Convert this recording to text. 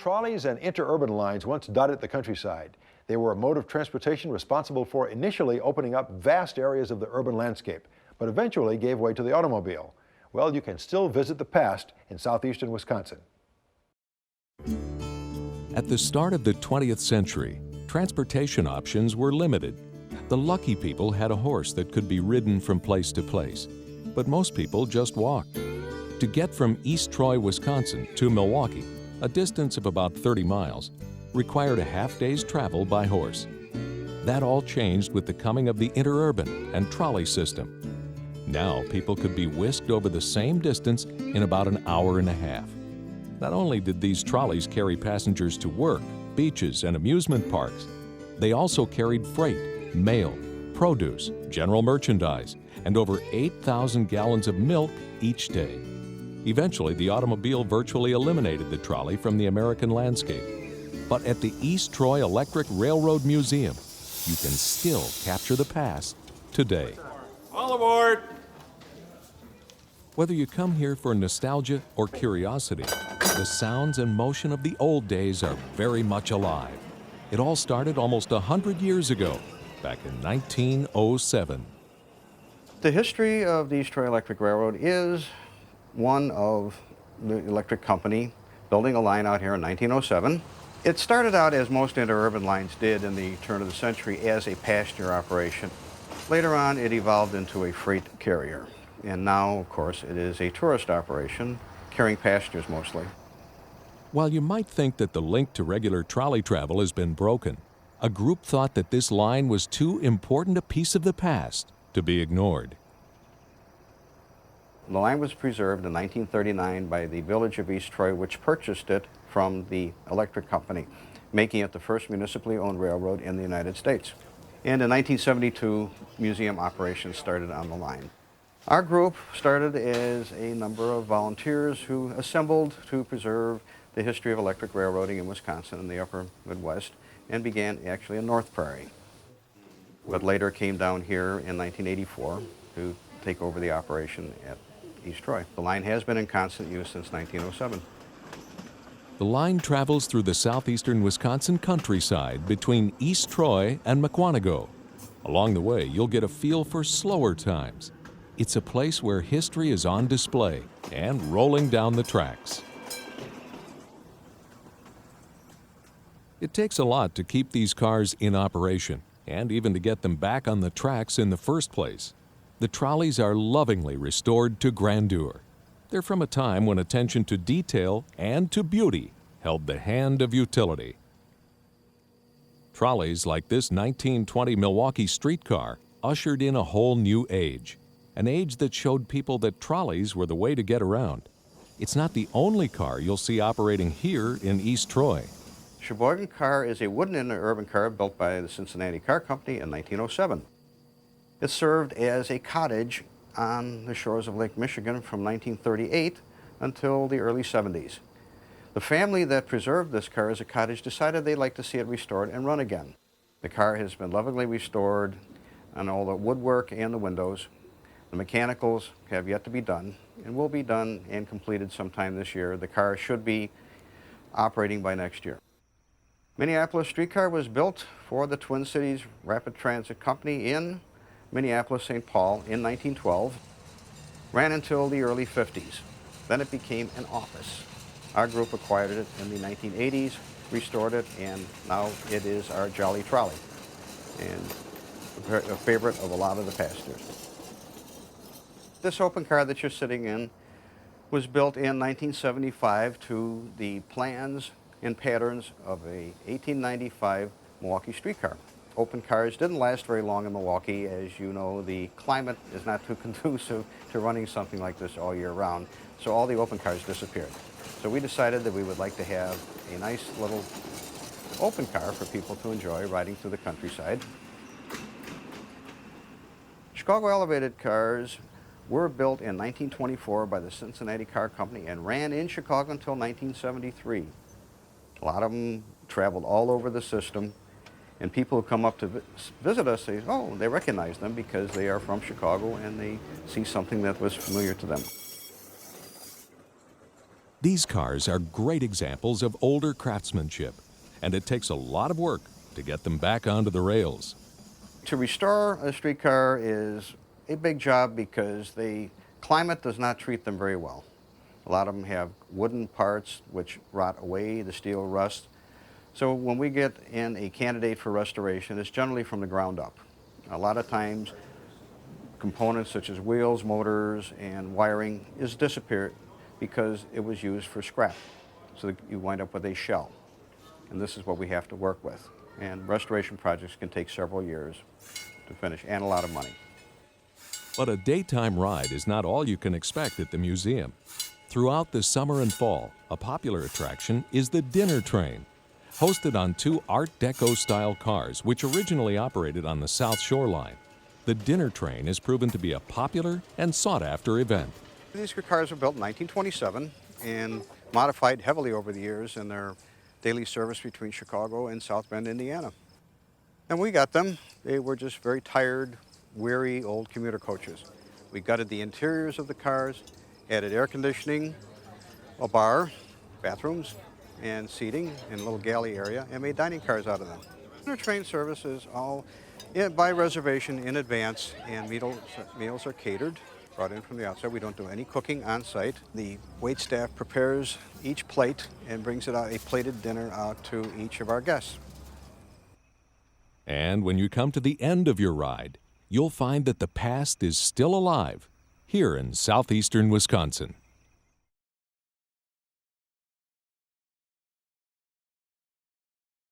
Trolleys and interurban lines once dotted the countryside. They were a mode of transportation responsible for initially opening up vast areas of the urban landscape, but eventually gave way to the automobile. Well, you can still visit the past in southeastern Wisconsin. At the start of the 20th century, transportation options were limited. The lucky people had a horse that could be ridden from place to place, but most people just walked. To get from East Troy, Wisconsin to Milwaukee, a distance of about 30 miles, required a half-day's travel by horse. That all changed with the coming of the interurban and trolley system. Now people could be whisked over the same distance in about an hour and a half. Not only did these trolleys carry passengers to work, beaches, and amusement parks, they also carried freight, mail, produce, general merchandise, and over 8,000 gallons of milk each day. Eventually, the automobile virtually eliminated the trolley from the American landscape. But at the East Troy Electric Railroad Museum, you can still capture the past today. All aboard! Whether you come here for nostalgia or curiosity, the sounds and motion of the old days are very much alive. It all started almost 100 years ago, back in 1907. The history of the East Troy Electric Railroad is one of the electric company building a line out here in 1907. It started out, as most interurban lines did in the turn of the century, as a passenger operation. Later on, it evolved into a freight carrier. And now, of course, it is a tourist operation, carrying passengers mostly. While you might think that the link to regular trolley travel has been broken, a group thought that this line was too important a piece of the past to be ignored. The line was preserved in 1939 by the village of East Troy, which purchased it from the electric company, making it the first municipally owned railroad in the United States. And in 1972, museum operations started on the line. Our group started as a number of volunteers who assembled to preserve the history of electric railroading in Wisconsin and the upper Midwest, and began actually in North Prairie, but later came down here in 1984 to take over the operation at East Troy. The line has been in constant use since 1907. The line travels through the southeastern Wisconsin countryside between East Troy and Mukwonago. Along the way, you'll get a feel for slower times. It's a place where history is on display and rolling down the tracks. It takes a lot to keep these cars in operation, and even to get them back on the tracks in the first place. The trolleys are lovingly restored to grandeur. They're from a time when attention to detail and to beauty held the hand of utility. Trolleys like this 1920 Milwaukee streetcar ushered in a whole new age, an age that showed people that trolleys were the way to get around. It's not the only car you'll see operating here in East Troy. Sheboygan car is a wooden interurban car built by the Cincinnati Car Company in 1907. It served as a cottage on the shores of Lake Michigan from 1938 until the early 70s. The family that preserved this car as a cottage decided they'd like to see it restored and run again. The car has been lovingly restored on all the woodwork and the windows. The mechanicals have yet to be done and will be done and completed sometime this year. The car should be operating by next year. Minneapolis streetcar was built for the Twin Cities Rapid Transit Company in Minneapolis, St. Paul in 1912, ran until the early 50s. Then it became an office. Our group acquired it in the 1980s, restored it, and now it is our Jolly Trolley, and a favorite of a lot of the passengers. This open car that you're sitting in was built in 1975 to the plans and patterns of a 1895 Milwaukee streetcar. Open cars didn't last very long in Milwaukee. As you know, the climate is not too conducive to running something like this all year round, so all the open cars disappeared. So we decided that we would like to have a nice little open car for people to enjoy riding through the countryside. Chicago elevated cars were built in 1924 by the Cincinnati Car Company and ran in Chicago until 1973. A lot of them traveled all over the system. And people who come up to visit us say, oh, they recognize them because they are from Chicago and they see something that was familiar to them. These cars are great examples of older craftsmanship, and it takes a lot of work to get them back onto the rails. To restore a streetcar is a big job because the climate does not treat them very well. A lot of them have wooden parts which rot away, the steel rusts. So when we get in a candidate for restoration, it's generally from the ground up. A lot of times components such as wheels, motors, and wiring is disappeared because it was used for scrap. So that you wind up with a shell. And this is what we have to work with. And restoration projects can take several years to finish and a lot of money. But a daytime ride is not all you can expect at the museum. Throughout the summer and fall, a popular attraction is the dinner train. Hosted on two Art Deco-style cars, which originally operated on the South Shore Line, the dinner train has proven to be a popular and sought-after event. These cars were built in 1927 and modified heavily over the years in their daily service between Chicago and South Bend, Indiana. And we got them. They were just very tired, weary old commuter coaches. We gutted the interiors of the cars, added air conditioning, a bar, bathrooms, and seating in a little galley area, and made dining cars out of them. Our train service is all by reservation in advance, and meals are catered, brought in from the outside. We don't do any cooking on site. The wait staff prepares each plate and brings it out, a plated dinner out to each of our guests. And when you come to the end of your ride, you'll find that the past is still alive here in southeastern Wisconsin.